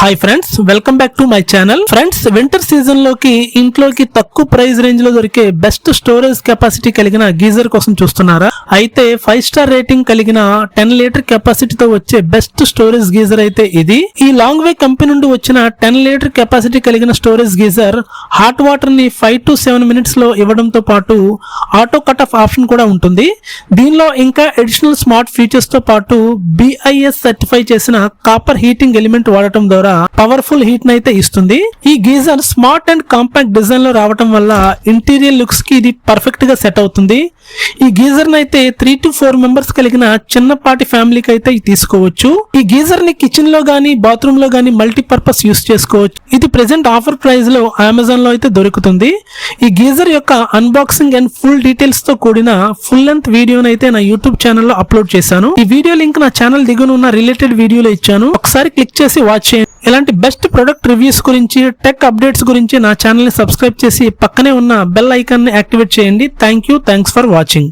Hi friends, welcome back to my channel. Friends, winter season లోకి ఇంట్లోకి తక్కువ price range లో దొరికే బెస్ట్ స్టోరేజ్ కెపాసిటీ కలిగిన గీజర్ కోసం చూస్తున్నారా? అయితే 5 స్టార్ రేటింగ్ కలిగిన 10 లీటర్ కెపాసిటీతో వచ్చే బెస్ట్ స్టోరేజ్ గీజర్ అయితే ఇది. ఈ లాంగ్ వే కంపెనీ నుండి వచ్చిన 10 లీటర్ కెపాసిటీ కలిగిన స్టోరేజ్ గీజర్ హాట్ వాటర్ ని 5 to 7 మినిట్స్ లో ఇవ్వడంతో పాటు ఆటో కట్ ఆఫ్ ఆప్షన్ కూడా ఉంటుంది. దీనిలో ఇంకా అడిషనల్ స్మార్ట్ ఫీచర్స్ తో పాటు BIS సర్టిఫై చేసిన కాపర్ హీటింగ్ ఎలిమెంట్ వాడటం ద్వారా పవర్ఫుల్ హీట్ నైతే ఇస్తుంది. ఈ geyser smart and compact design లో రావటం వల్ల ఇంటీరియర్ లుక్స్ కి ఇది పర్ఫెక్ట్ గా సెట్ అవుతుంది. ఈ గీజర్ నైతే 3 to 4 మెంబర్స్ కలిగిన చిన్నపాటి ఫ్యామిలీకి అయితే తీసుకోవచ్చు. ఈ గీజర్ ని కిచెన్ లో గానీ బాత్రూమ్ లో గానీ మల్టీపర్పస్ యూస్ చేసుకోవచ్చు. ఇది ప్రెసెంట్ ఆఫర్ ప్రైస్ లో అమెజాన్ లో అయితే దొరుకుతుంది. ఈ గీజర్ యొక్క అన్బాక్సింగ్ అండ్ ఫుల్ డీటెయిల్స్ తో కూడిన ఫుల్ లెంత్ వీడియోని అయితే నా యూట్యూబ్ ఛానల్ లో అప్లోడ్ చేశాను. ఈ వీడియో లింక్ నా ఛానల్ దిగున ఉన్న రిలేటెడ్ వీడియోలో ఇచ్చాను. ఒకసారి క్లిక్ చేసి వాచ్ చేయండి. ఇలాంటి బెస్ట్ ప్రొడక్ట్ రివ్యూస్ గురించి, టెక్ అప్డేట్స్ గురించి నా ఛానల్ ని సబ్స్క్రైబ్ చేసి పక్కనే ఉన్న బెల్ ఐకాన్ ని యాక్టివేట్ చేయండి. Thanks for watching.